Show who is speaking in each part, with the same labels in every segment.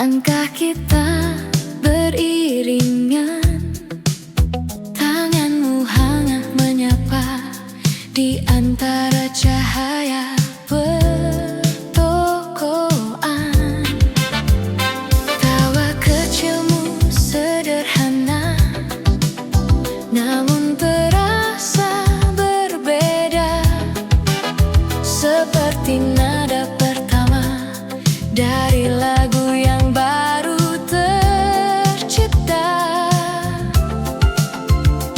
Speaker 1: Langkah kita beriringan, tanganmu hangat menyapa di antara cahaya pertokoan. Tawa kecilmu sederhana, namun terasa berbeda, seperti nada pertama dari lagu yang baru tercipta.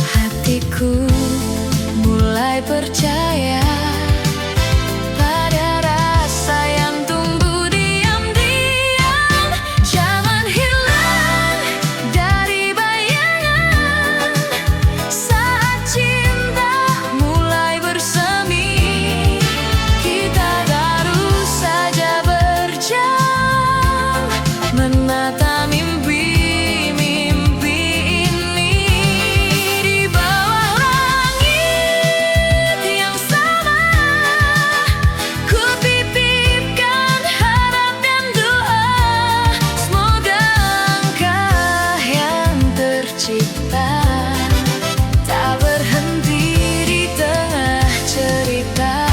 Speaker 1: Hatiku mulai percaya pada rasa yang tumbuh diam-diam. Jangan hilang dari bayangan saat cinta mulai bersemi. Kita baru saja berjalan menata mimpi-mimpi ini di bawah langit yang sama. Ku titipkan harap dan doa, semoga langkah yang tercipta tak berhenti di tengah cerita.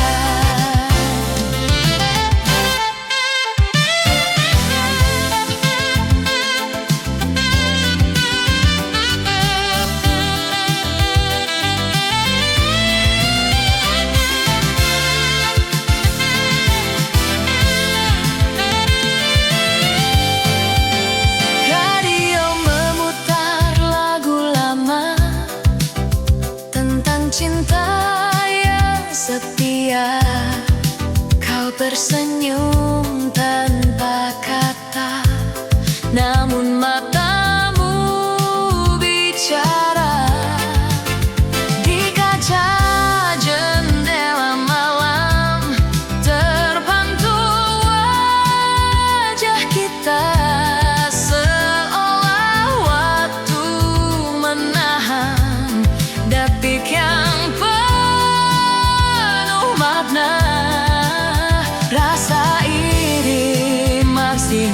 Speaker 1: Radio memutar lagu lama tentang cinta yang setia. Kau tersenyum tanpa kata, namun matamu bicara. Di kaca jendela malam terpantul wajah kita, seolah waktu menahan detik yang penuh makna. Rasa ini masih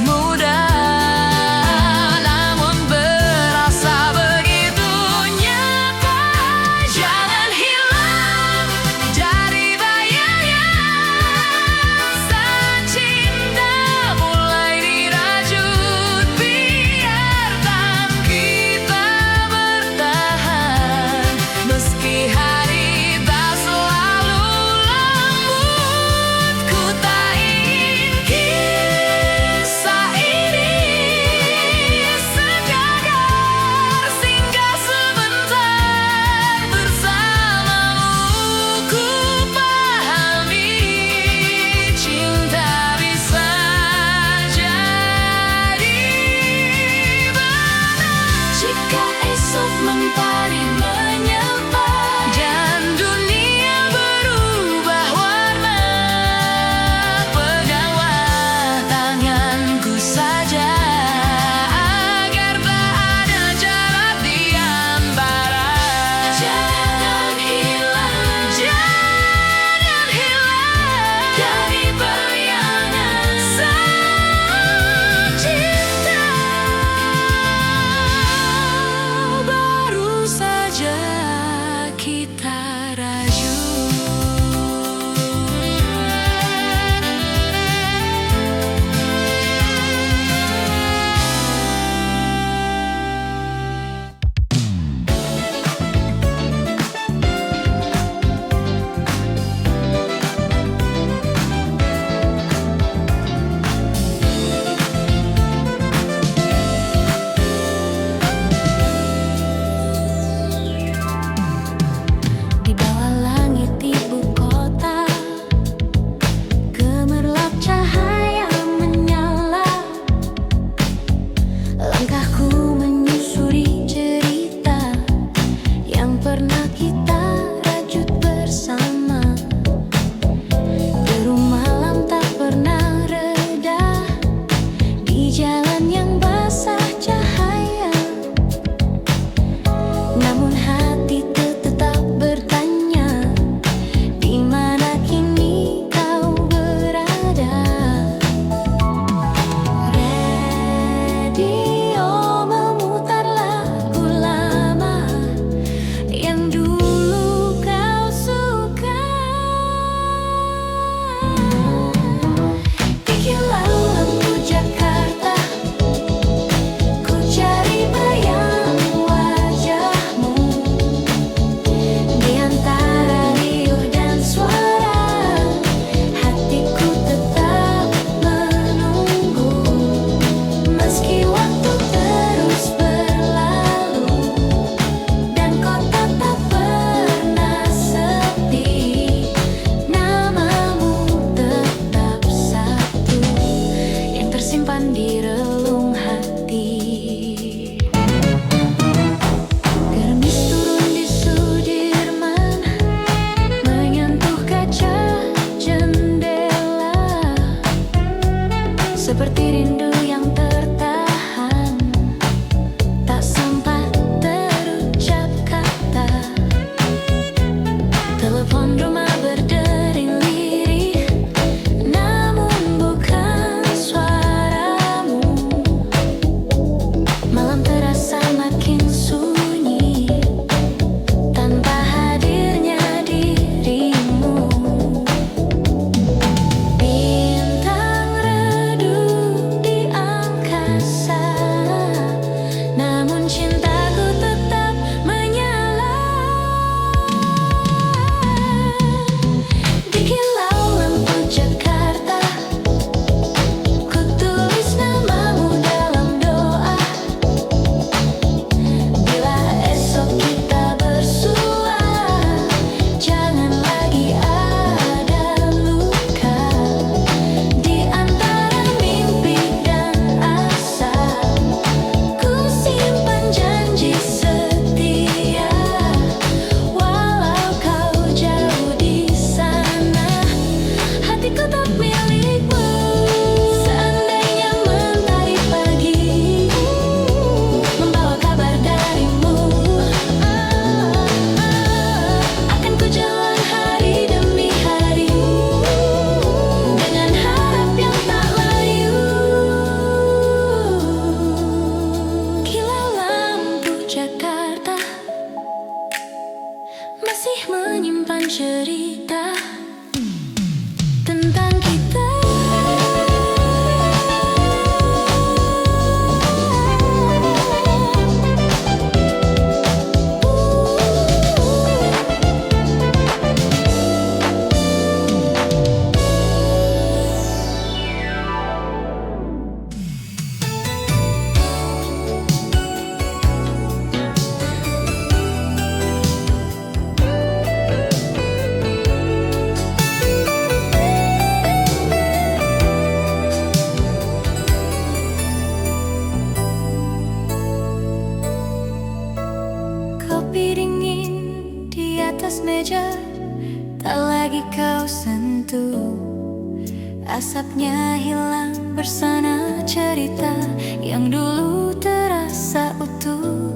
Speaker 1: menyimpan cerita tentang kita. Kopi dingin di atas meja tak lagi kau sentuh. Asapnya hilang bersana cerita yang dulu terasa utuh.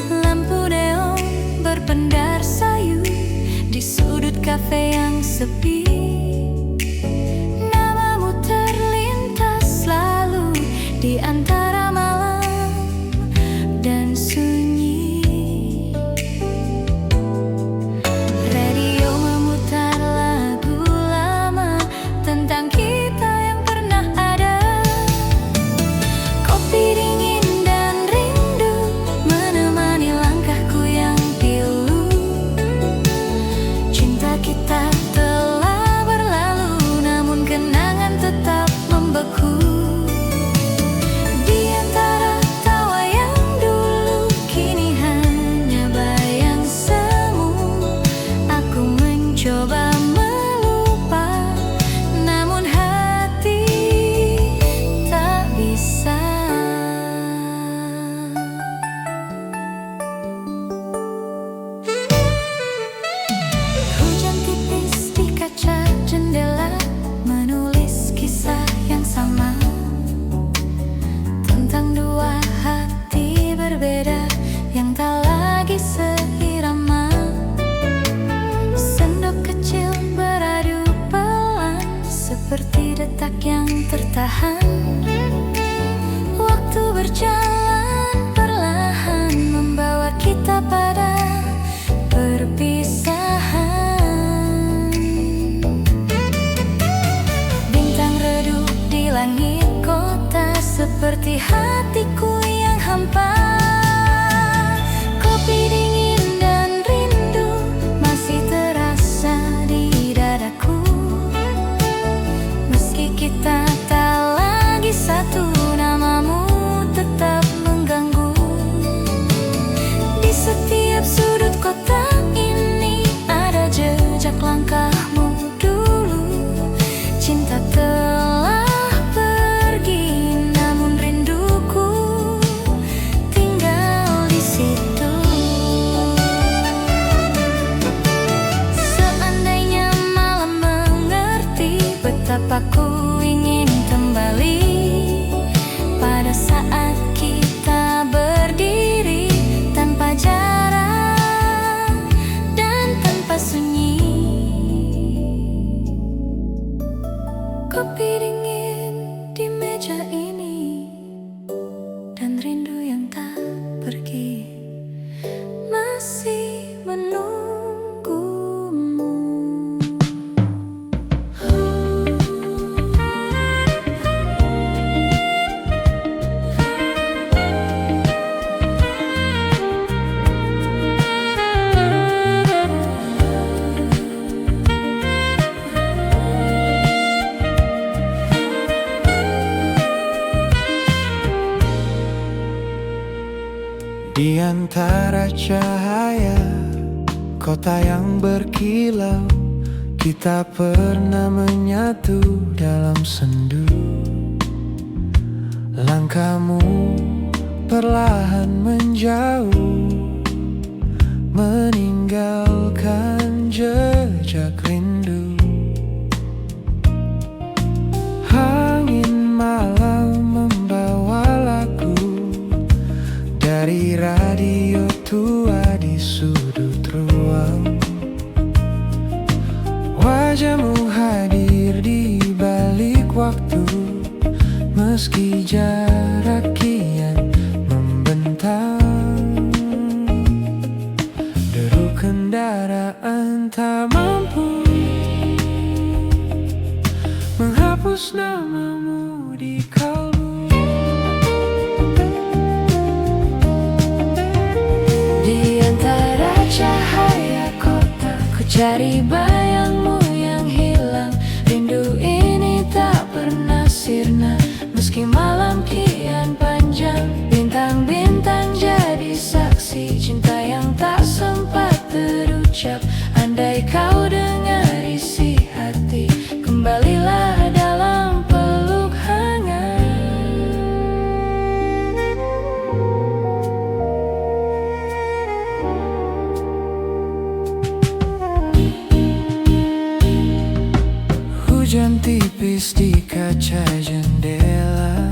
Speaker 1: Lampu neon berpendar sayu di sudut kafe yang sepi. Namamu terlintas selalu di antara malam dan sunyi. Radio memutar lagu lama tentang kita yang pernah ada. Kopi dingin dan rindu menemani langkahku yang pilu. Cinta kita telah berlalu, namun kenangan tetap membeku. Di antara tawa yang dulu kini hanya bayang semu. Aku mencoba melupa, namun hati tak bisa. Hujan tipis di kaca jendela menulis kisah yang sama tentang dua hati berbeda yang tak lagi seirama. Sendok kecil beradu pelan seperti detak yang tertahan. Waktu berjalan perlahan membawa kita pada perpisahan. Bintang redup di langit kota seperti hatiku yang hampa. Kopi dingin dan rindu masih terasa di dadaku. Meski kita tak lagi satu, namamu tetap mengganggu. Di setiap sudut kota ini ada jejak langkahmu dulu. Cinta telah pergi, namun rinduku tinggal di situ. Seandainya malam mengerti betapa ku ingin kembali pada saat kita berdiri tanpa jarak dan tanpa sunyi. Kopi dingin di meja ini dan rindu yang tak pergi masih menunggumu.
Speaker 2: Di antara cahaya kota yang berkilau, kita pernah menyatu dalam sendu. Langkahmu perlahan menjauh, meninggalkan jejak rindu. Angin malam membawa lagu dari radio tua di sudut ruang. Wajahmu hadir di balik waktu, meski jarak kian membentang. Deru kendaraan dan tak mampu menghapus namamu di kalbu.
Speaker 1: Di antara cahaya kota, ku cari bayangmu yang hilang. Rindu ini tak pernah sirna, meski malam kian panjang. Bintang-bintang jadi saksi cinta yang tak sempat terucap. Andai kau dengar isi hati, kembalilah dalam peluk hangat.
Speaker 2: Hujan tipis di kaca jendela,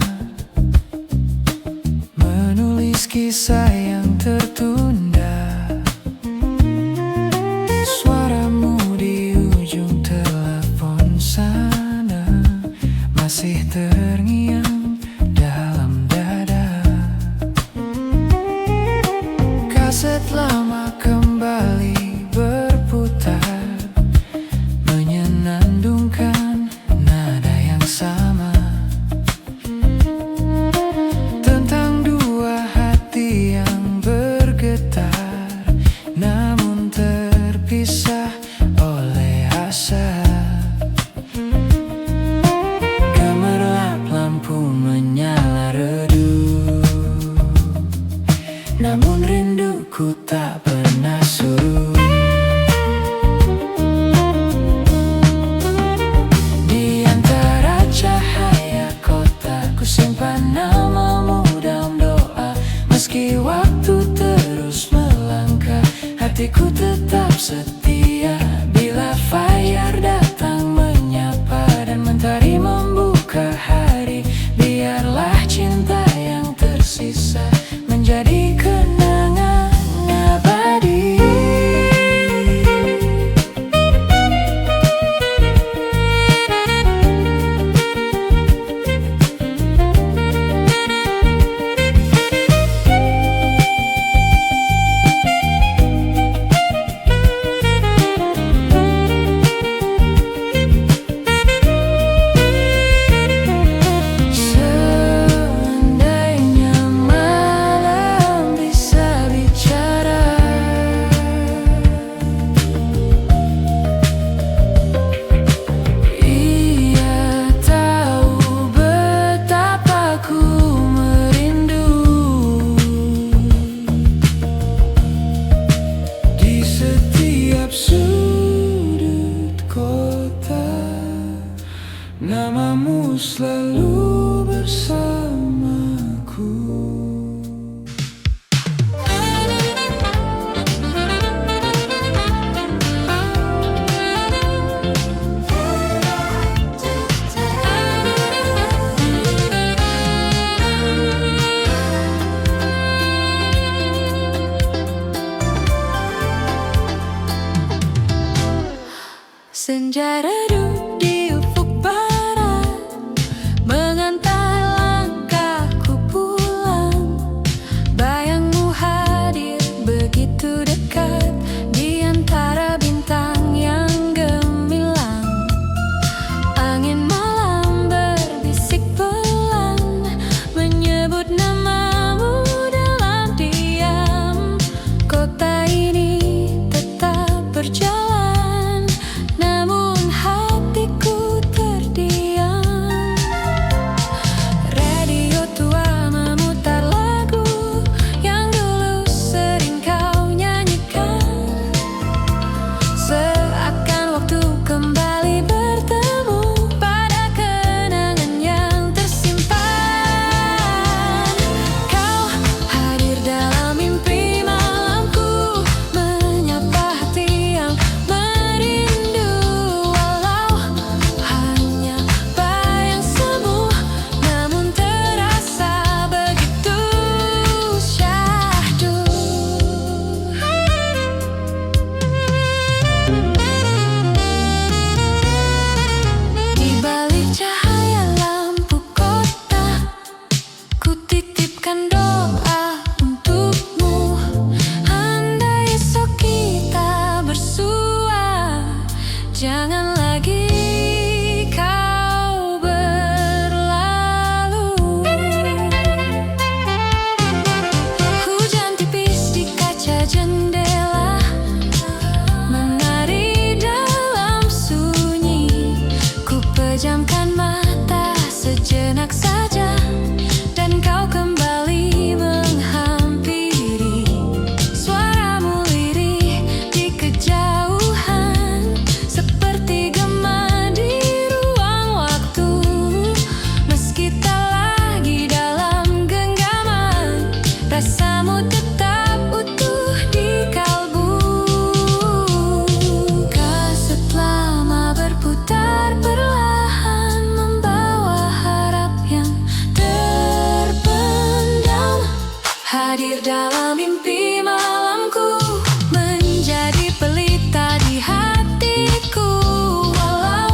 Speaker 2: menulis kisah yang tertunda. Suaramu di ujung telepon sana masih terngiang dalam dada. Kaset lama kembali berputar, menyenandungkan nada yang sama, tentang dua hati yang bergetar namun terpisah oleh asa. Gemerlap lampu menyala redup, namun rinduku tak pernah surut. Di antara cahaya kota, ku simpan namamu dalam doa. Meski waktu terus melangkah, hatiku tetap setia. Bila fire datang menyapa dan mentari membuka hari, biarlah cinta yang tersisa menjadi kenangan abadi. Seandainya malam bisa bicara, ia tahu betapa ku merindu. Di setiap sudut kota, namamu selalu bersamaku.
Speaker 1: Senja redup di ufuk barat, mengantar langkahku pulang. Bayangmu hadir begitu dekat, di antara bintang yang gemilang. Angin malam berbisik pelan, menyebut namamu dalam diam. Kota ini tetap berjalan, namun hati Jangan lagi kau berlalu. Hujan tipis di kaca jendela menari dalam sunyi. Ku pejamkan mata sejenak saja dan kau kembali menghampiri. Suaramu lirih di kejauhan, seperti gema di ruang waktu. Meski tak lagi dalam genggaman, rasamu tetap utuh di kalbu. Kaset lama berputar perlahan, membawa harap yang terpendam. Hadir dalam mimpi malamku, menjadi pelita di hatiku. Walau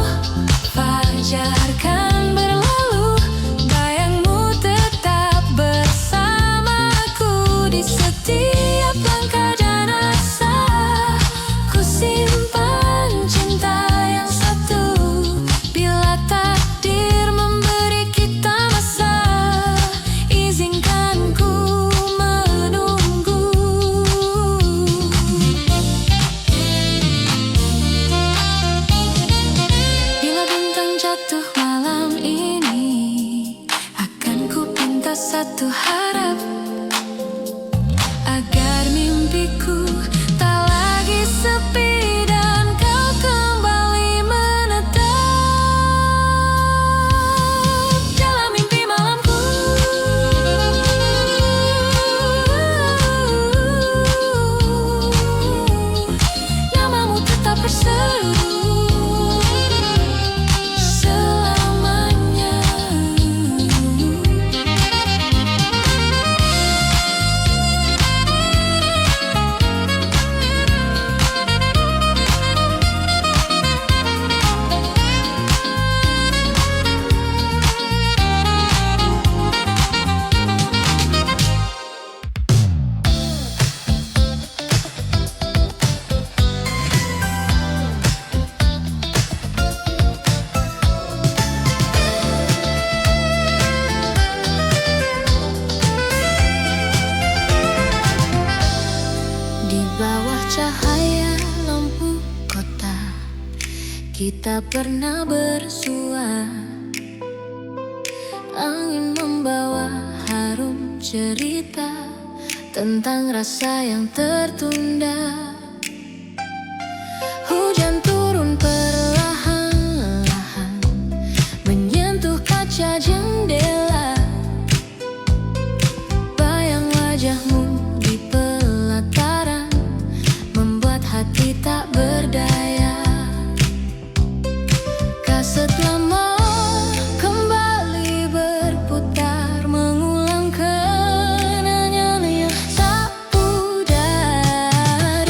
Speaker 1: fajar kan berlalu, bayangmu tetap bersamaku. Di setiap langkah dan asa, ku simpan cinta yang satu. Bila takdir memberi kita masa, izinkan ku menunggu. Bila bintang jatuh malam ini, akan ku pinta satu harap, agar mimpiku tak lagi sepi dan kau kembali menetap dalam mimpi malamku. Namamu tetap berseru selamanya. Di bawah cahaya lampu kota, kita pernah bersua. Angin membawa harum cerita tentang rasa yang tertunda. Hujan turun perlahan-lahan, menyentuh kaca jendela. Bayang wajahmu di pelataran, membuat hati tak berdaya. Kaset lama kembali berputar, mengulang kenangan yang tak pudar.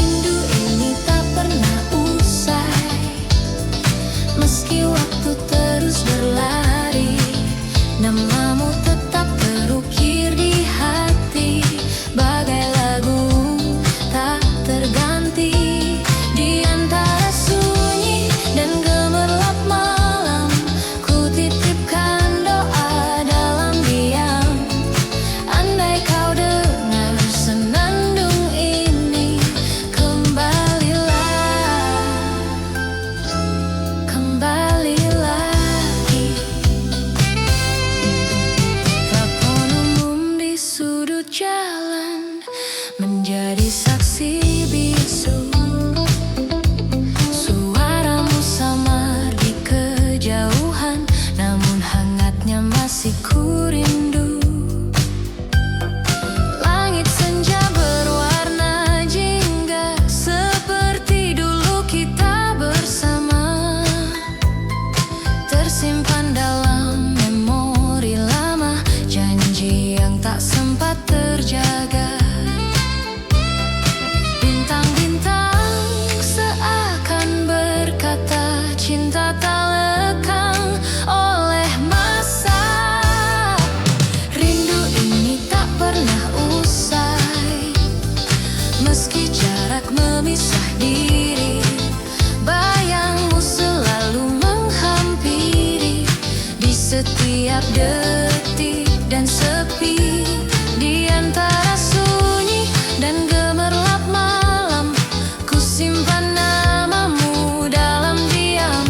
Speaker 1: setiap detik dan sepi. Di antara sunyi dan gemerlap malam, ku simpan namamu dalam diam.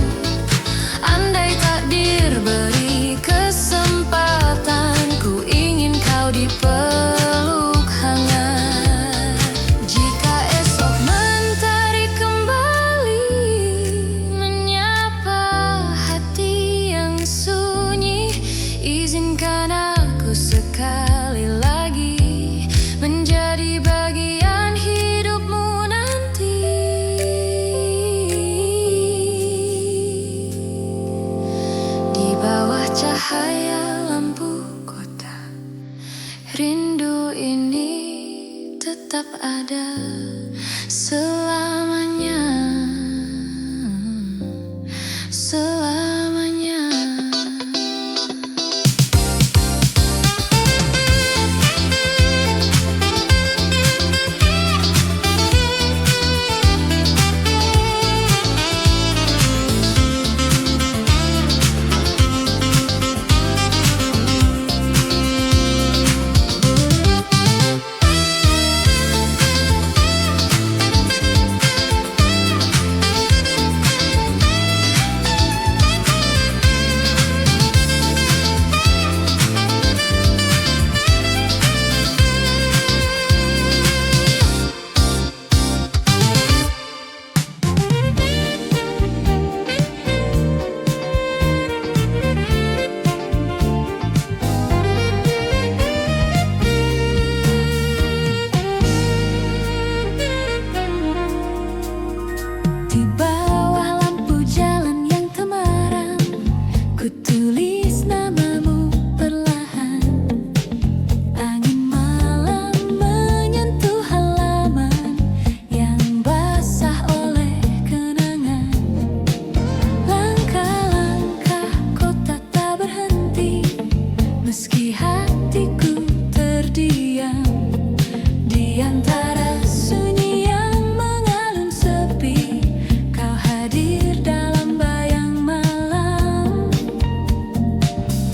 Speaker 1: Andai takdir beri kesempatan, ku ingin kau dipeluk hangat. Jika esok mentari kembali menyapa hati yang sunyi, izinkan aku sekali lagi menjadi bagian hidupmu nanti. Di bawah cahaya lampu kota, rindu ini tetap ada selamanya. Selamanya. Di bawah lampu jalan yang temaram, ku tulis namamu perlahan. Angin malam menyentuh halaman yang basah oleh kenangan. Langkah-langkah kota tak berhenti, meski hatiku terdiam. Di antara sunyi yang mengalun sepi, kau hadir dalam bayang malam.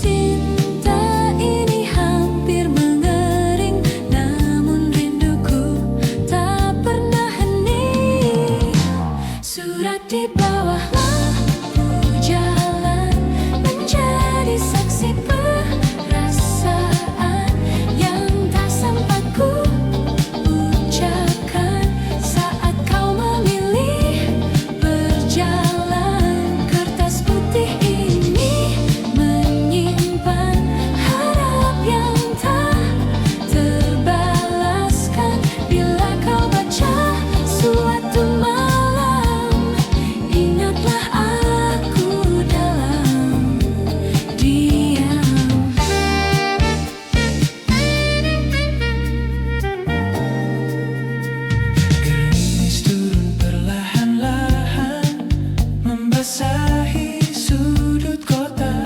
Speaker 1: Tinta ini hampir mengering, namun rinduku tak pernah hening. Surat di bawah lampu jalan menjadi saksi perasaan yang tak sempat ku ucapkan saat kau memilih berjalan. Kertas putih ini menyimpan harap yang tak terbalaskan. Bila kau baca suatu malam, ingatlah aku dalam diam.
Speaker 2: Gerimis turun perlahan-lahan, membasahi sudut kota,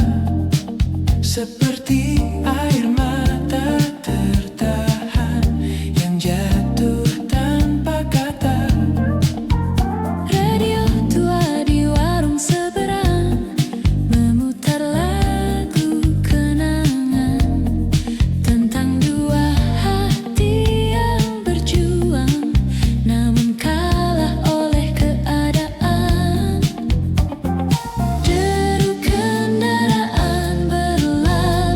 Speaker 2: seperti air mata tertahan yang jatuh tanpa kata.
Speaker 1: Radio tua di warung seberang memutar lagu kenangan tentang dua hati yang berjuang, namun kalah oleh keadaan. Deru kendaraan berlalu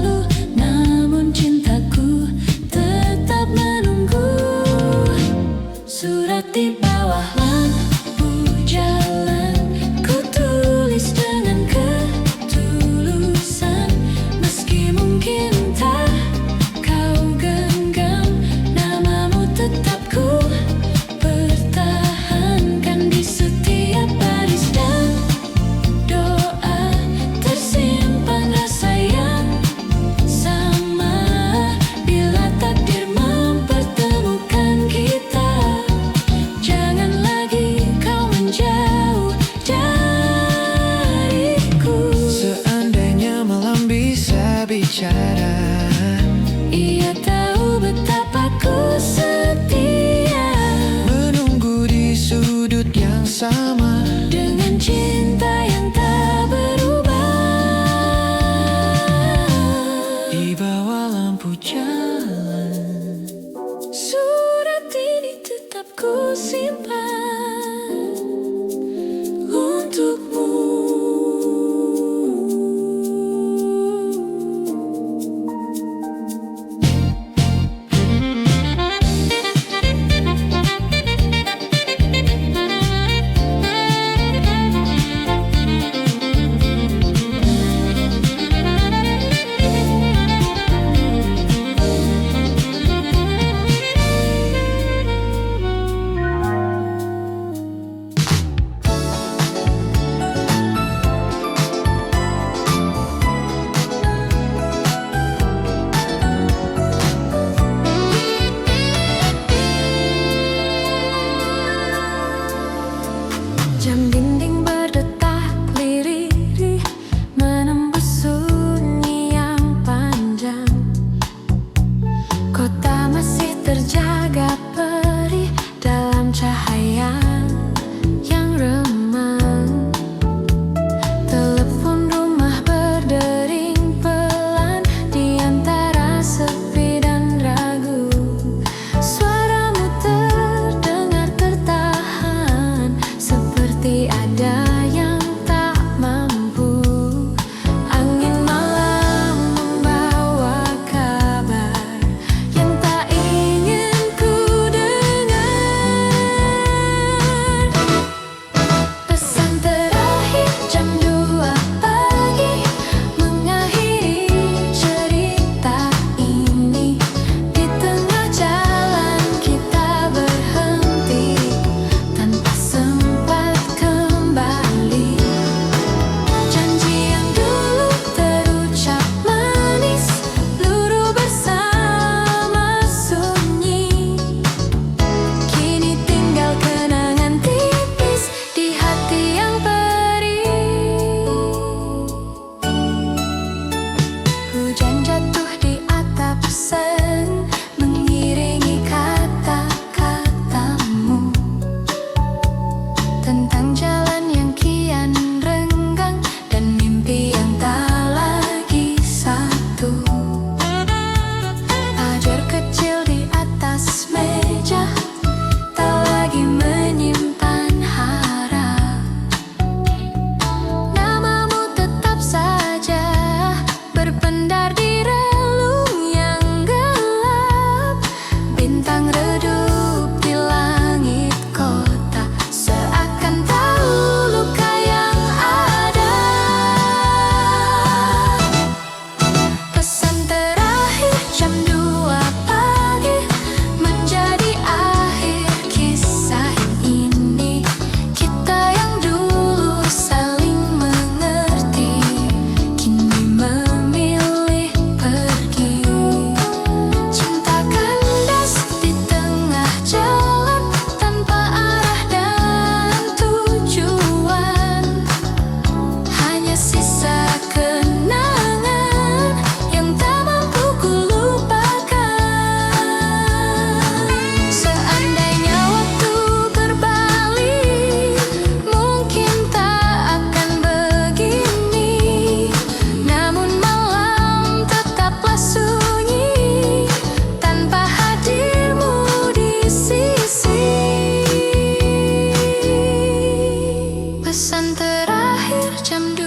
Speaker 1: pesan terakhir jam 2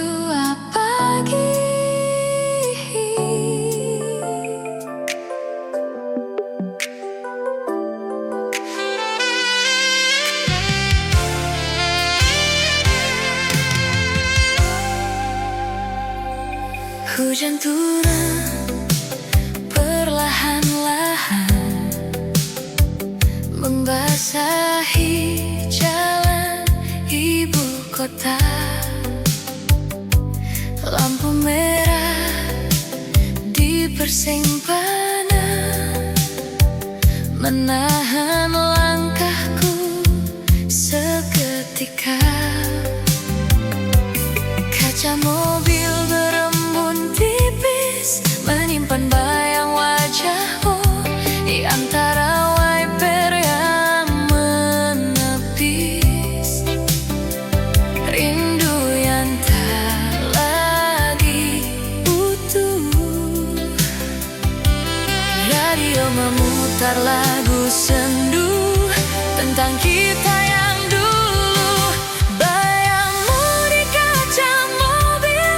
Speaker 1: pagi. Hujan turun perlahan-lahan, membasahi jalan ibu kota. Lampu merah di persimpangan menahan langkahku seketika. Kaca mobil berembun tipis menyimpan bayang wajahmu di antara wiper yang menepis. Rindu yang tak lagi utuh. Radio memutar lagu sendu tentang kita yang dulu. Bayangmu di kaca mobil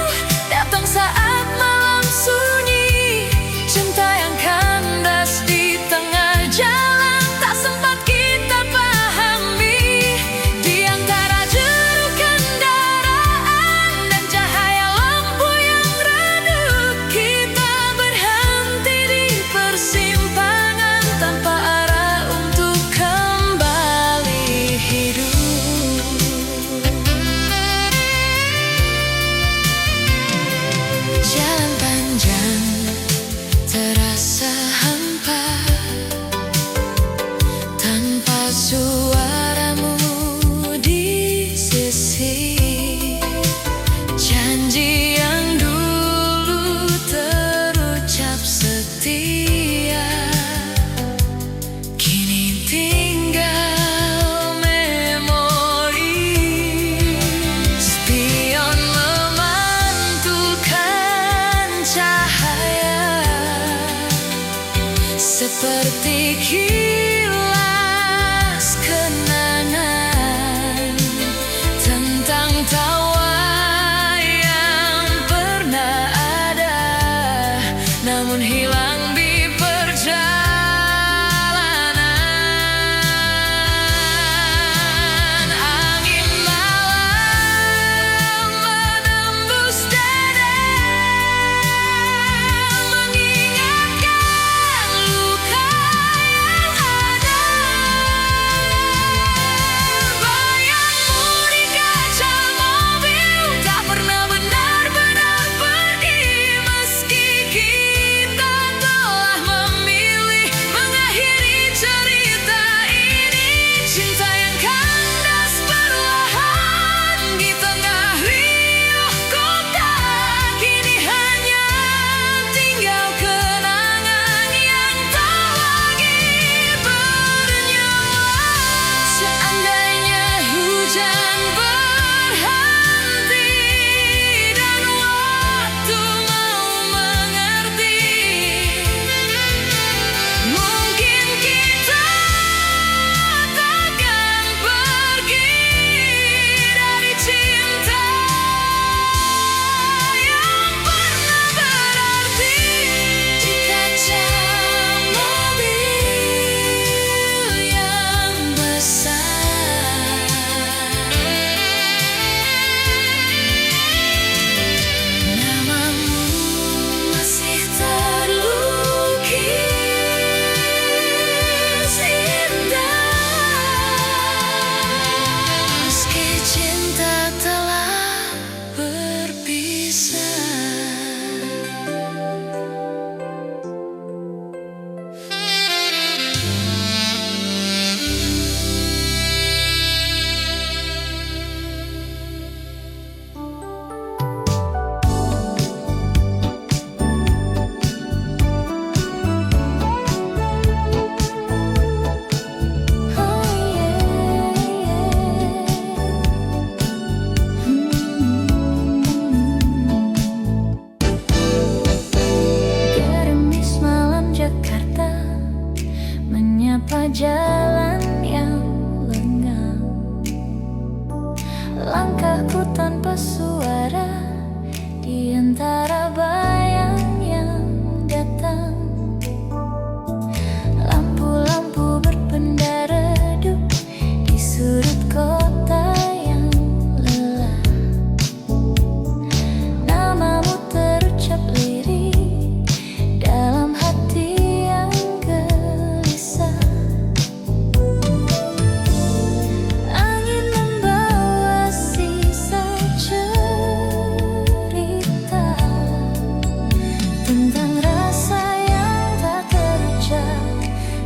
Speaker 1: datang saat malam sunyi. Cinta yang kandas di tengah jalan tak sempat kita pahami. Di antara jeru kendaraan dan cahaya lampu yang redup, kita berhenti di persimpangan tanpa arah untuk kembali hidup. Jalan panjang terasa hampa tanpa suaramu di sisi. Janji yang dulu terucap setia kini tinggal memori. Spion memantulkan cahaya seperti kilas kenangan tentang tawa yang pernah ada namun hilang di perjalanan. Angin malam menembus dada, mengingatkan luka yang tanpa suara di antara bayang yang datang. Lampu-lampu berpenda redup di sudut kota yang lelah. Namamu terucap lirih dalam hati yang gelisah. Angin membawa sisa cerita tentang rasa yang tak terucap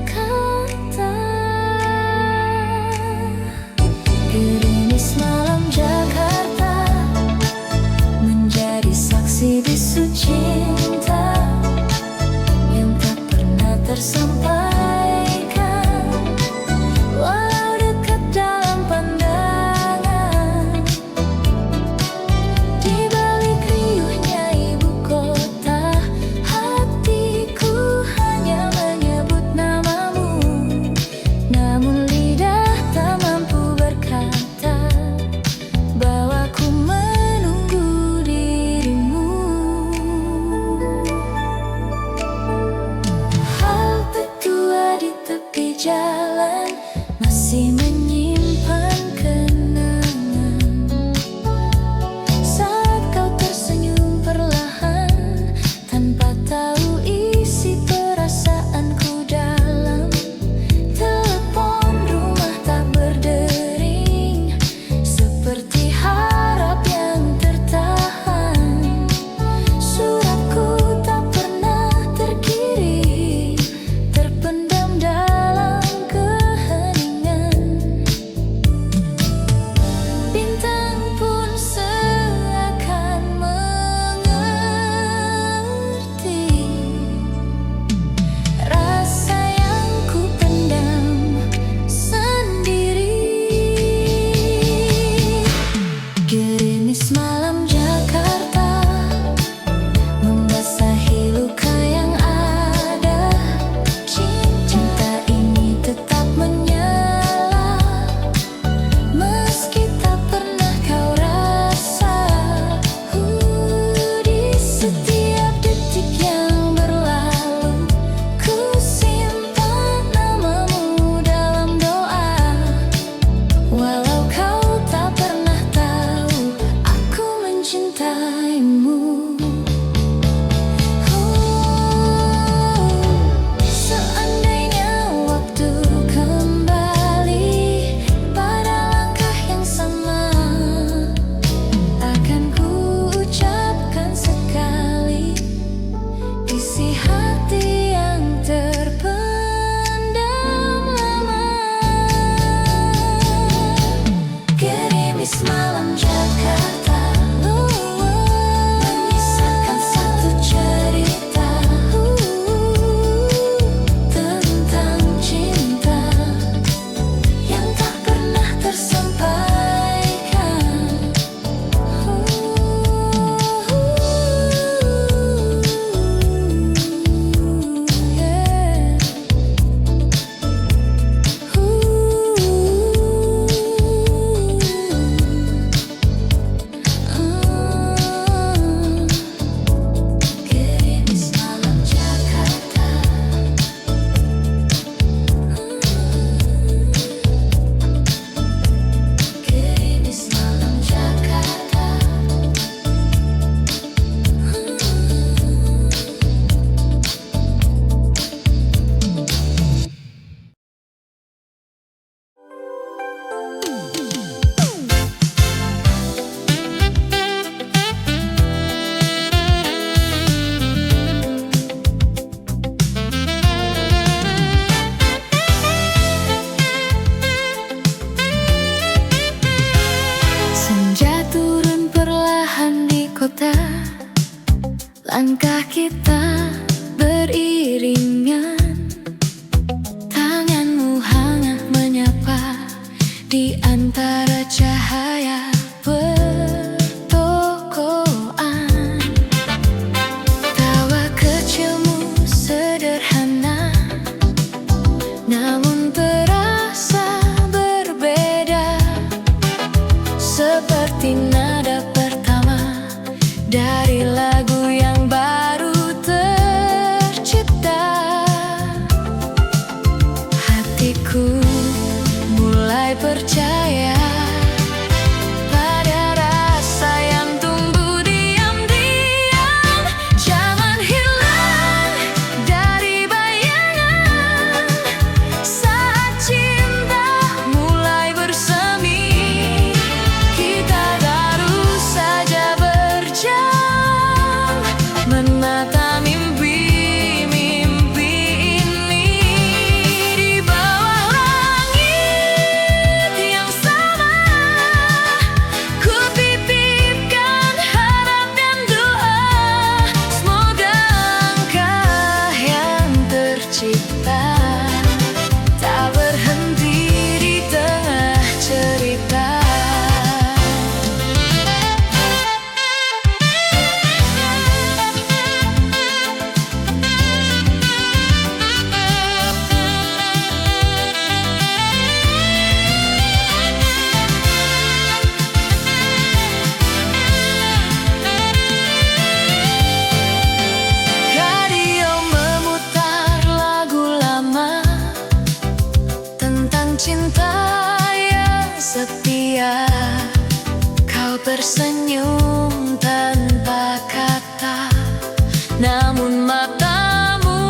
Speaker 1: kata. Gerimis malam Jakarta menjadi saksi bisu cinta yang tak pernah tersampaikan, walau dekat dalam pandangan. Di balik riuhnya ibu kota, hatiku hanya menyebut namamu, namun lidah tak mampu berkata bahwa ku menunggu dirimu. Halte tua di tepi jalan masih menyimpan kenangan. Saat kau tersenyum perlahan tanpa tahu isi perasaanku dalam. Telepon rumah tak berdering seperti harap yang tertahan. Suratku tak pernah terkirim, terpendam dalam keheningan. Bintang pun seakan mengerti rasa yang ku pendam sendiri. Gerimis malam Jakarta membasahi luka yang ada. Cinta ini tetap menyala meski tak pernah kau rasa. Di setiap detik yang berlalu, ku simpan namamu dalam doa. Walau kau tak pernah tahu, aku mencintaimu. Seandainya waktu kembali pada langkah yang sama, akan ku ucapkan sekali isi hati yang terpendam lama. Gerimis malam Jakarta menyisakan satu cerita tentang cinta yang tak pernah tersampaikan. Gerimis malam Jakarta. Gerimis malam Jakarta. Senja turun perlahan di kota, langkah kita beriringan. Tanganmu hangat menyapa di antara cahaya pertokoan. Tawa kecilmu sederhana, namun terasa berbeda, seperti nada tersenyum tanpa kata, namun matamu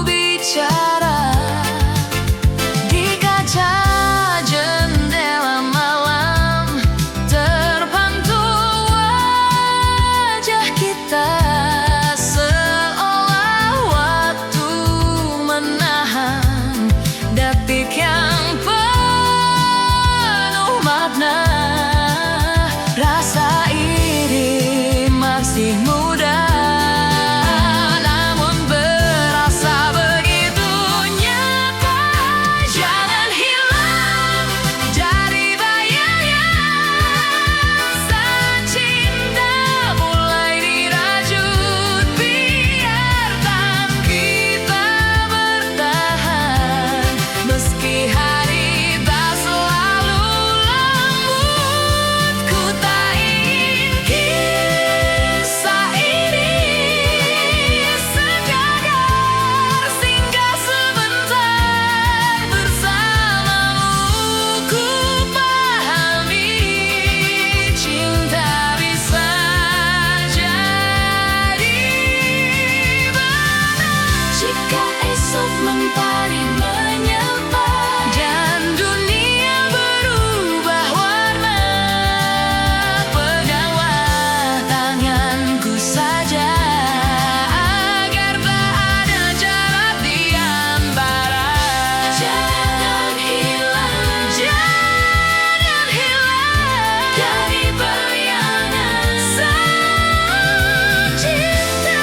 Speaker 1: bicara. Di kaca jendela malam terpantul wajah kita, seolah waktu menahan detik yang penuh makna. Rasa ini masih muda, namun berasa begitu nyata. Jangan hilang dari bayangan saat cinta mulai dirajut. Biarkan kita bertahan meski hari tak selalu lembut. Ku tak ingin kisah ini sekedar singgah sebentar bersamamu. Ku pahami cinta bisa jadi benar jika esok mentari menyapa dan dunia berubah warna. Peganglah tanganku saja agar tak ada jarak di antara. Jangan hilang dari bayangan saat cinta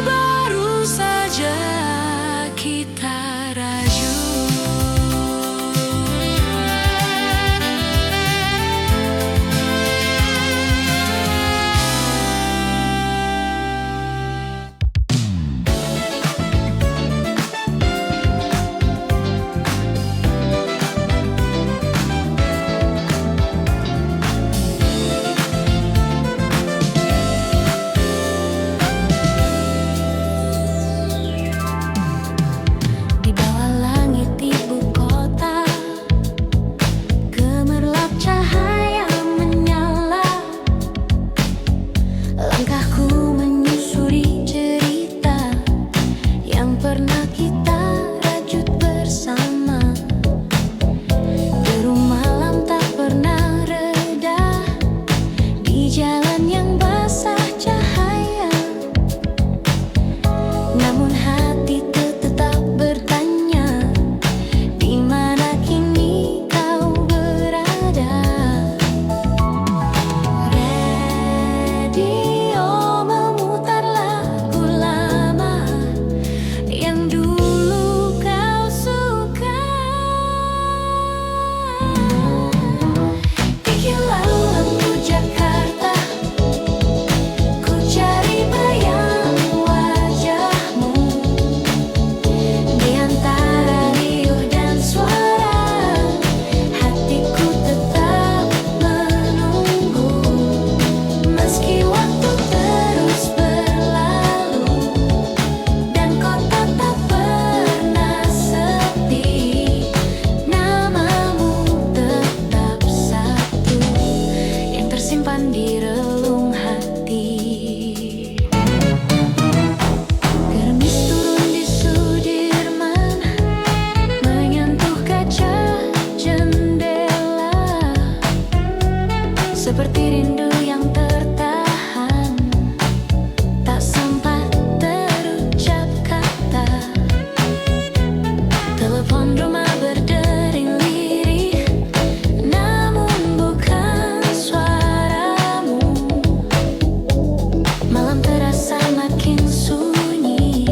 Speaker 1: baru saja kita rajut. Di bawah langit ibu kota, gemerlap cahaya menyala. Langkahku menyusuri cerita yang pernah kita rajut bersama. Deru malam tak pernah reda di jalan yang basah cahaya, namun hati tetap bertanya, di mana kini kau berada? Radio memutar lagu lama yang dulu kau suka. Di kilau lampu Jakarta, ku cari bayang wajahmu. Di antara riuh dan suara, hatiku tetap menunggu. Meski waktu terus berlalu dan kota tak pernah sepi, namamu tetap satu yang tersimpan di relung hati. Gerimis turun di Sudirman, menyentuh kaca jendela, seperti rindu yang tertahan, tak sempat terucap kata. Telepon rumah berdering lirih, namun bukan suaramu. Malam terasa makin sunyi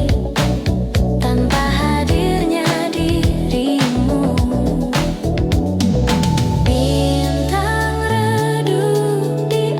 Speaker 1: tanpa hadirnya dirimu. Bintang redup di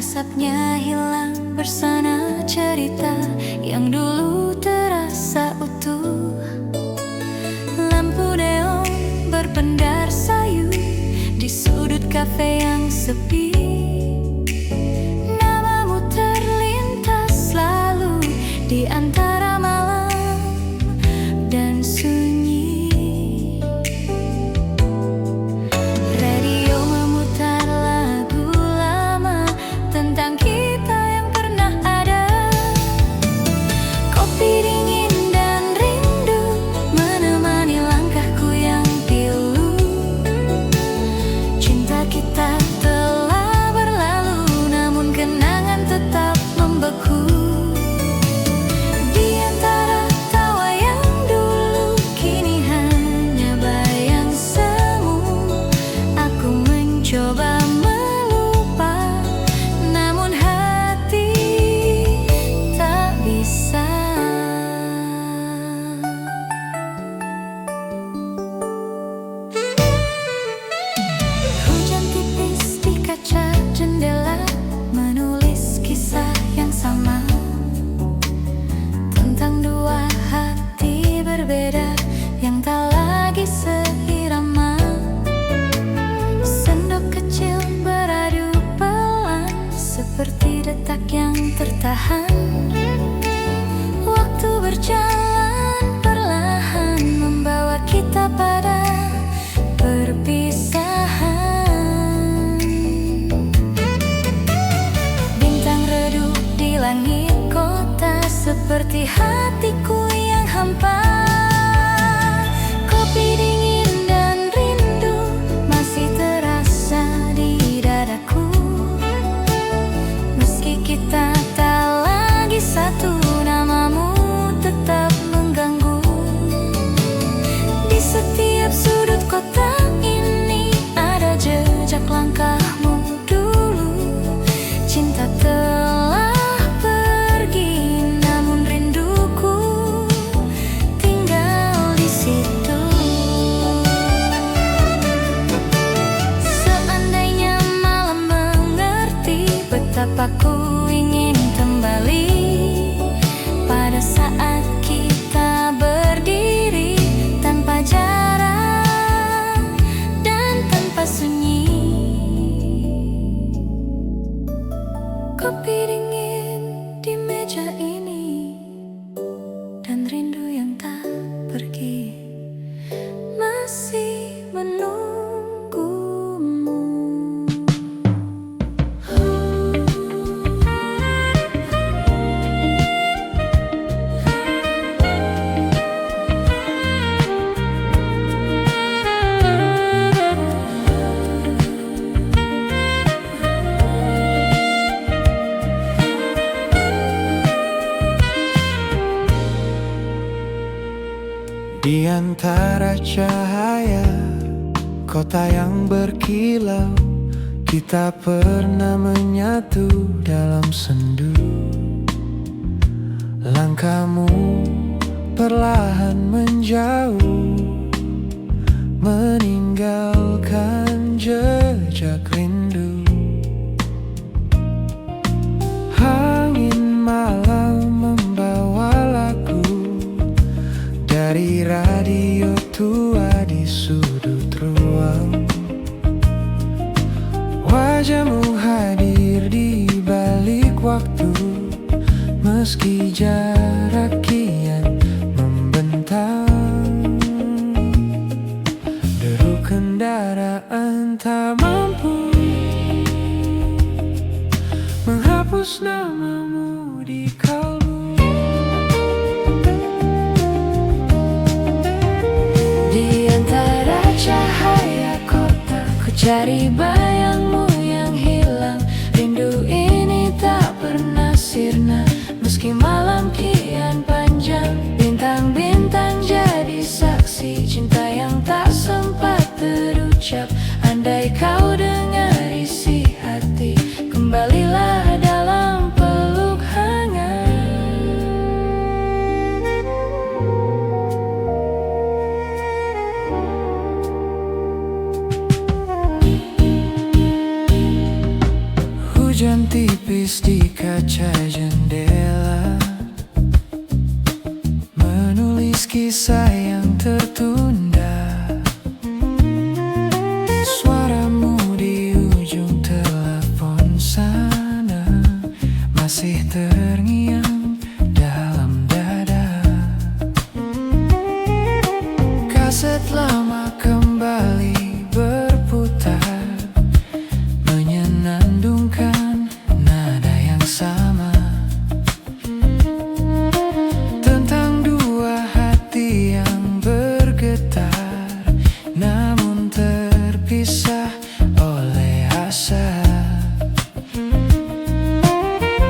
Speaker 1: Asapnya hilang bersana cerita yang dulu terasa utuh. Lampu neon berpendar sayu di sudut kafe yang sepi. Namamu terlintas selalu di antara malam dan sunyi. Radio memutar lagu lama tentang kita yang pernah ada. Kopi dingin dan rindu menemani langkahku yang pilu. Cinta kita telah berlalu, namun kenangan tetap membeku. Di antara tawa yang dulu, kini hanya bayang semu. Aku mencoba melupa, namun hati tak bisa. Hujan tipis di kaca jendela menulis kisah yang sama tentang dua hati berbeda yang tak lagi seirama. Sendok kecil beradu pelan seperti detak yang tertahan. Waktu berjalan perlahan membawa kita pada perpisahan. Bintang redup di langit kota seperti hatiku yang hampa. Kopi dingin dan rindu masih terasa di dadaku. Meski kita tak lagi satu, namamu tetap mengganggu. Di setiap sudut kota ini ada jejak langkahmu dulu. Cinta telah pergi, namun rinduku tinggal di situ. Seandainya malam mengerti betapa ku ingin kembali pada saat kita berdiri tanpa jarak dan tanpa sunyi. Kopi dingin di meja ini dan rindu yang tak pergi masih menunggumu.
Speaker 2: Di antara cahaya kota yang berkilau, kita pernah menyatu dalam sendu. Langkahmu perlahan menjauh, meninggalkan jejak rindu. Angin malam membawa lagu dari radio tua di sudut ruang. Wajahmu hadir di balik waktu, meski jarak kian membentang. Deru kendaraan tak mampu menghapus namamu di kalbu.
Speaker 1: Di antara cahaya kota, ku cari bayangmu yang hilang. Rindu ini tak pernah sirna, meski malam kian panjang. Bintang-bintang jadi saksi cinta yang tak sempat terucap. Andai kau dengar isi hati, kembalilah dalam peluk hangat.
Speaker 2: Melukis di kaca jendela, menulis kisah yang tertunda. Suaramu di ujung telepon sana masih terngiang dalam dada. Kaset lama kembali berputar, menyenandungkan nada yang sama, tentang dua hati yang bergetar namun terpisah oleh asa.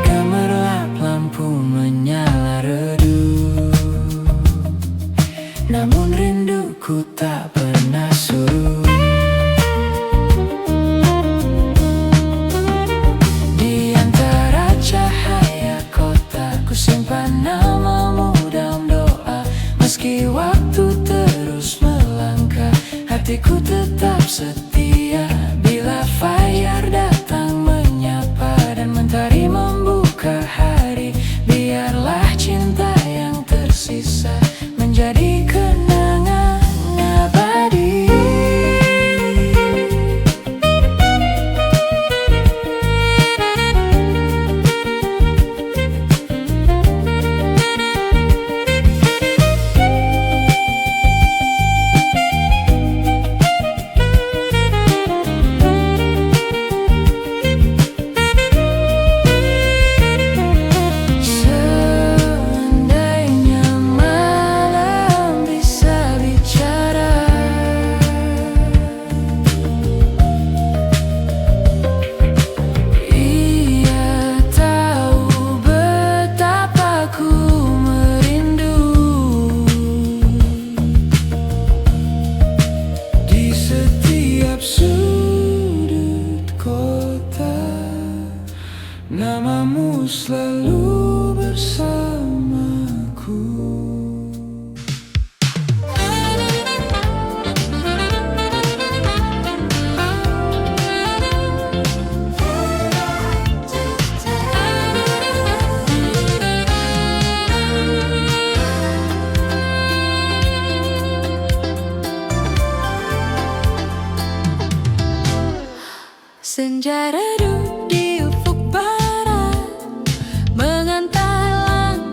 Speaker 2: Gemerlap lampu menyala redup, namun rinduku tak pernah surut. Di antara cahaya kota, ku simpan namamu dalam doa. Meski waktu terus melangkah, hatiku tetap setia. Bila fire datang menyapa dan mentari membuka hari, biarlah cinta yang tersisa menjadi kenangan abadi. Seandainya malam bisa bicara, ia tahu betapa ku merindu. Di setiap sudut kota, namamu selalu bersamaku.
Speaker 1: Senja redup di ufuk barat, mengantar langit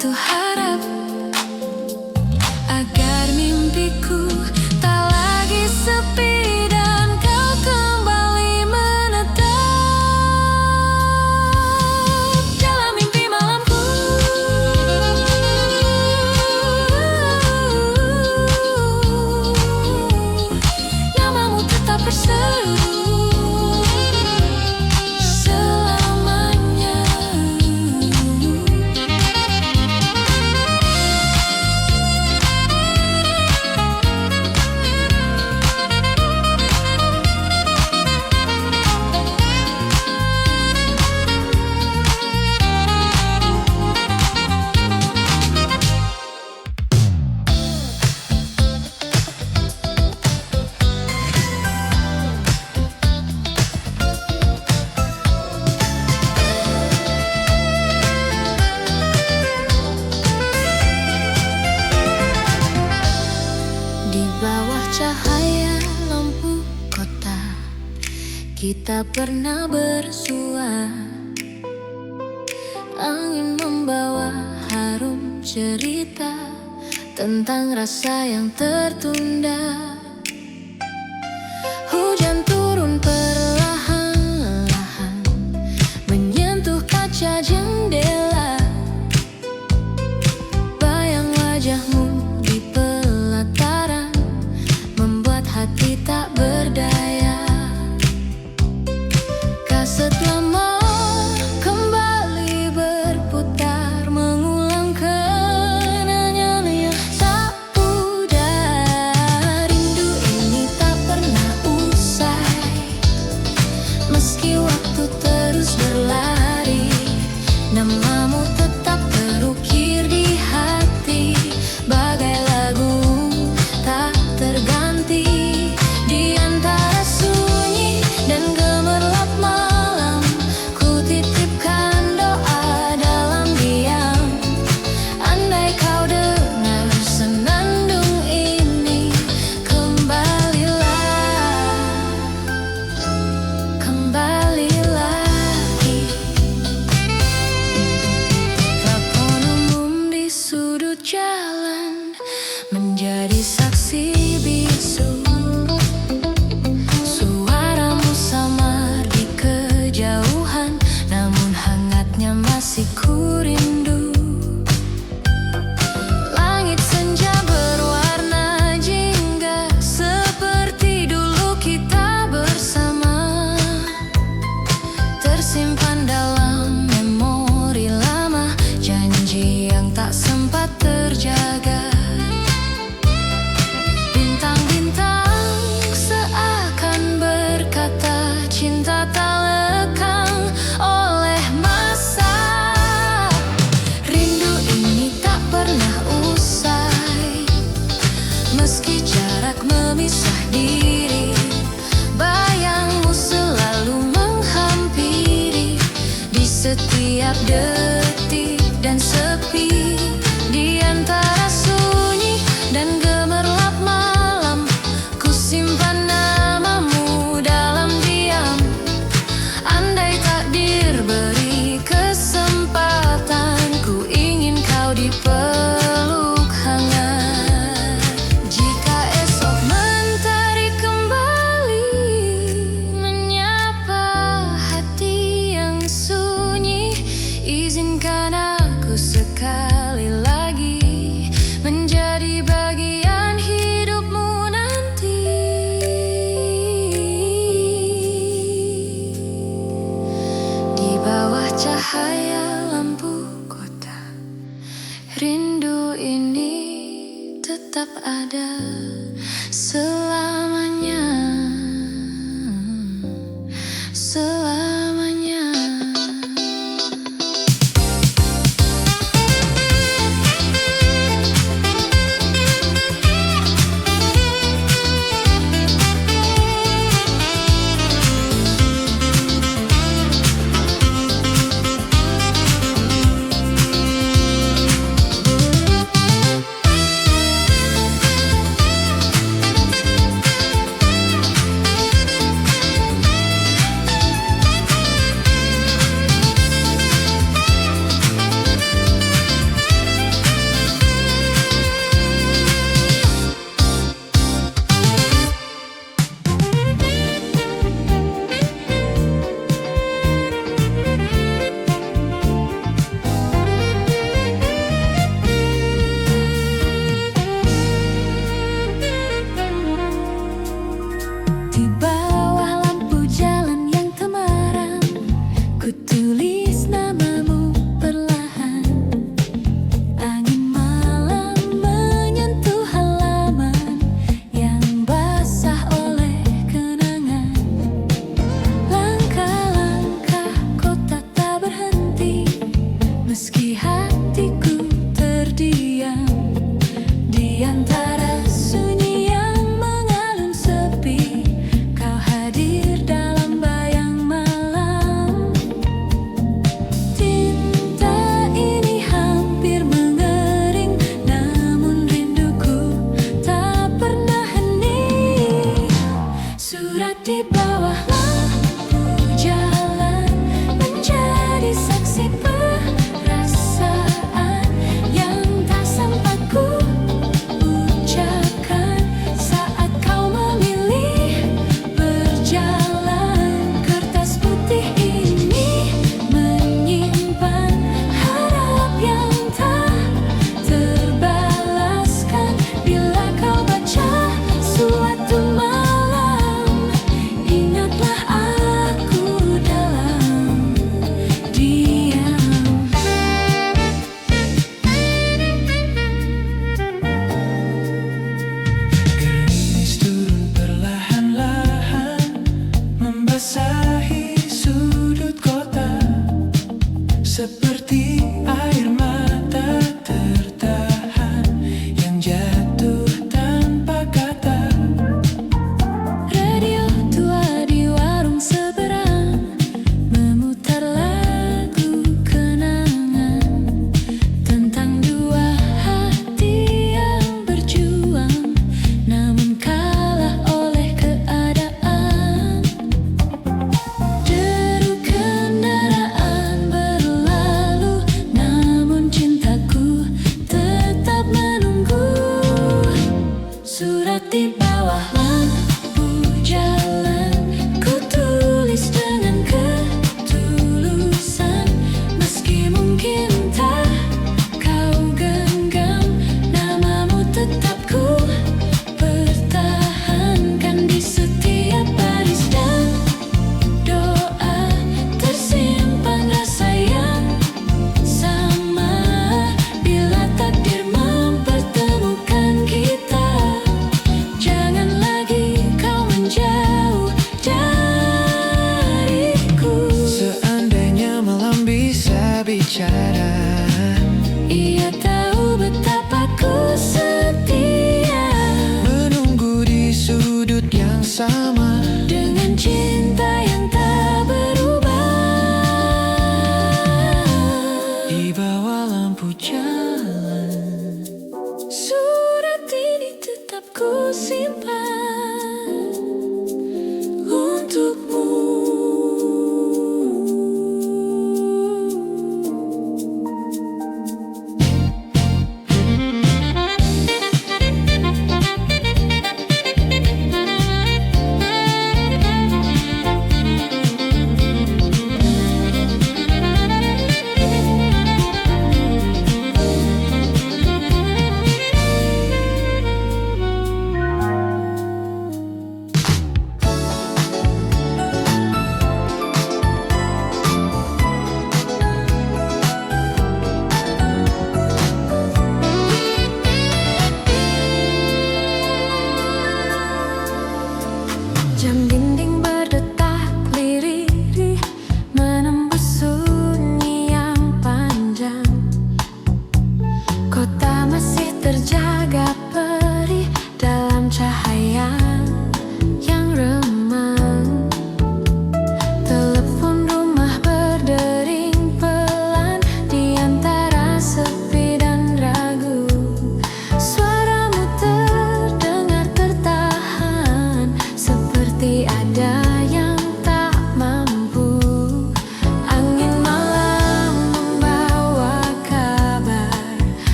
Speaker 1: satu harap, agar mimpiku tak lagi sepi dan kau kembali menetap dalam mimpi malamku. Namamu tetap berseru selamanya. Di bawah cahaya lampu kota, kita pernah bersua. Angin membawa harum cerita tentang rasa yang tertunda. Hujan turun perlahan-lahan, menyentuh kaca jendela. Bayang wajahmu di pelataran membuat hati tak berdaya. Kaset lama kembali berputar, mengulang kenangan yang tak pudar. Rindu ini tak pernah usai, meski waktu terus berlari. Namamu tetap terukir di hati, bagai lagu tak terganti. Di antara sunyi dan gemerlap malam, ku titipkan doa dalam diam. Andai kau dengar senandung ini, kembalilah, kembali lagi. Telepon umum di sudut jalan menjadi saksi bisu. Suaramu samar di kejauhan, namun hangatnya masih ku rindu. Langit senja berwarna jingga, seperti dulu kita bersama. Tersimpan dalam memori lama, janji yang tak sempat terjaga. Bintang-bintang seakan berkata, cinta tak lekang oleh masa. Rindu ini tak pernah usai, meski jarak memisah diri. Bayangmu selalu menghampiri di setiap detik dan sepi. Di antara sunyi dan gemerlap malam, ku simpan namamu dalam diam. Andai takdir beri kesempatan, ku ingin kau dipeluk hangat. Jika esok mentari kembali menyapa hati yang sunyi, izinkan aku sekali lagi menjadi bagian hidupmu nanti. Di bawah cahaya lampu kota, rindu ini tetap ada selamanya, selamanya. Ku tulis namamu perlahan. Angin malam menyentuh halaman yang basah oleh kenangan. Langkah-langkah kota tak berhenti, meski hatiku terdiam di antara sunyi yang mengalun sepi. Kau hadir dalam bayang malam. Cinta ini hampir mengering, namun rinduku tak pernah hening. Surat di bawah lampu jalan menjadi saksi perasaan yang tak sempat ku ucapkan saat kau memilih berjalan. Kertas putih ini menyimpan harap yang tak terbalaskan. Bila kau baca suatu malam, ingatlah aku dalam diam.
Speaker 2: Gerimis turun perlahan-lahan, membasahi sudut kota, seperti air mata tertahan yang jatuh tanpa kata.
Speaker 1: Radio tua di warung seberang memutar lagu kenangan tentang dua hati yang berjuang, namun kalah oleh keadaan. Deru kendaraan berlalu, namun cintaku tetap menunggu. Surat di bawah lampu jalan, ku tulis dengan ketulusan. Meski mungkin tak kau genggam, namamu tetap ku pertahankan di setiap baris dan doa. Tersimpan rasa yang sama bila takdir mempertemukan kita. Jangan lagi kau menjauh dariku.
Speaker 2: Seandainya malam bisa bicara,
Speaker 1: Ia tahu betapa ku setia
Speaker 2: menunggu di sudut yang sama.
Speaker 1: dengan cinta yang tak berubah.
Speaker 2: Di bawah lampu jalan,
Speaker 1: Surat ini tetap ku simpan untukmu.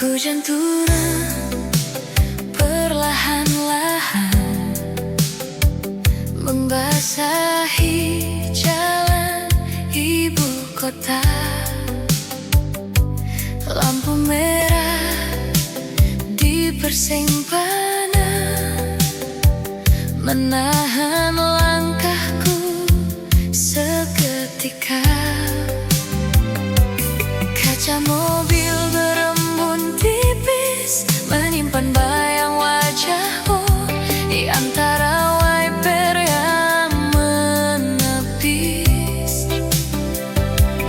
Speaker 1: Hujan turun perlahan-lahan, membasahi jalan ibu kota. Lampu merah di persimpangan menahan langkahku seketika. Kaca mobil berembun tipis menyimpan bayang wajahmu di antara wiper yang menepis.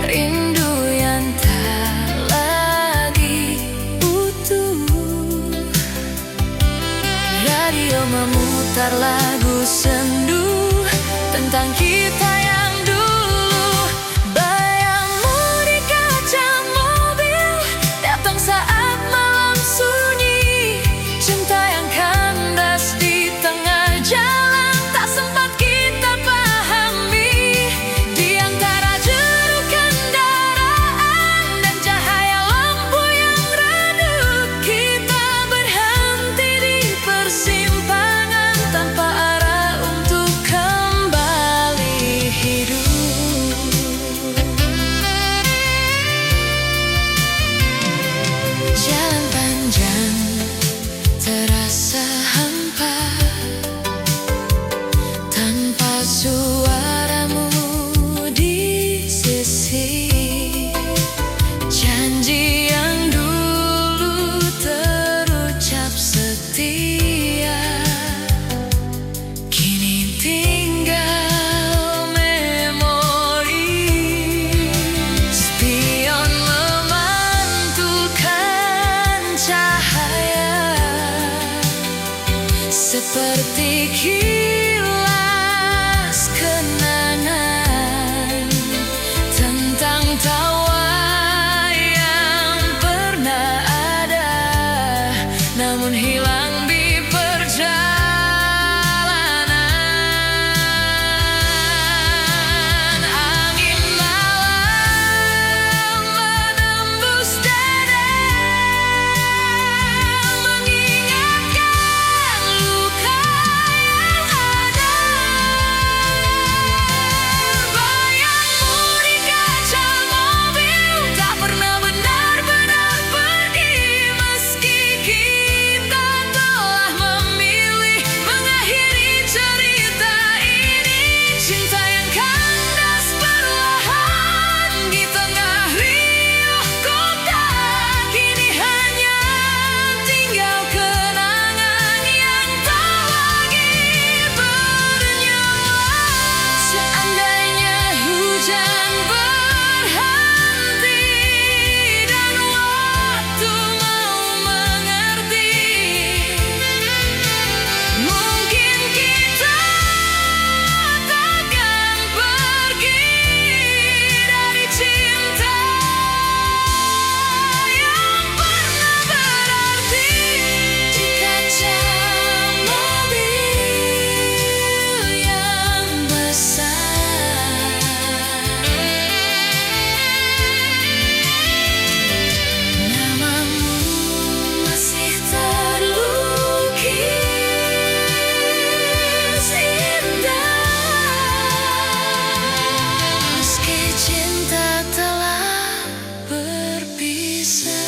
Speaker 1: Rindu yang tak lagi utuh. Radio memutar lagu sendu tentang kita yang dulu. Bayangmu di kaca mobil datang saat malam sunyi. Cinta yang kandas di tengah jalan tak sempat kita pahami. Di antara deru kendaraan dan cahaya lampu yang redup, kita berhenti di persimpangan tanpa arah untuk kembali hidup. Jalan panjang terasa hampa tanpa suaramu di sisi. Janji yang dulu terucap setia kini tinggal memori. Spion memantulkan cahaya seperti kilas kenangan tentang tawa yang pernah ada namun hilang di perjalanan. Angin malam menembus dada, mengingatkan luka yang ada. Bayangmu di kaca mobil tak pernah benar-benar pergi, meski kita telah memilih mengakhiri cerita ini. Cinta yang kandas perlahan di tengah riuh kota, kini hanya tinggal kenangan yang tak lagi bernyawa. Seandainya hujan berhenti dan waktu mau mengerti, mungkin kita takkan pergi dari cinta yang pernah berarti. Di kaca mobil yang besar, namamu masih terlukis indah, meski cinta telah berpisah.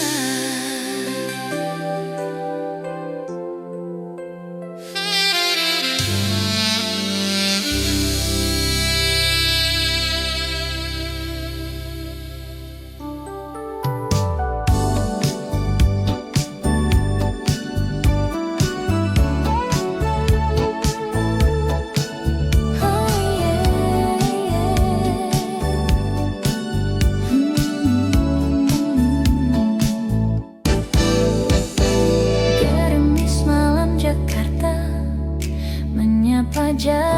Speaker 1: Gerimis malam Jakarta menyapa jalan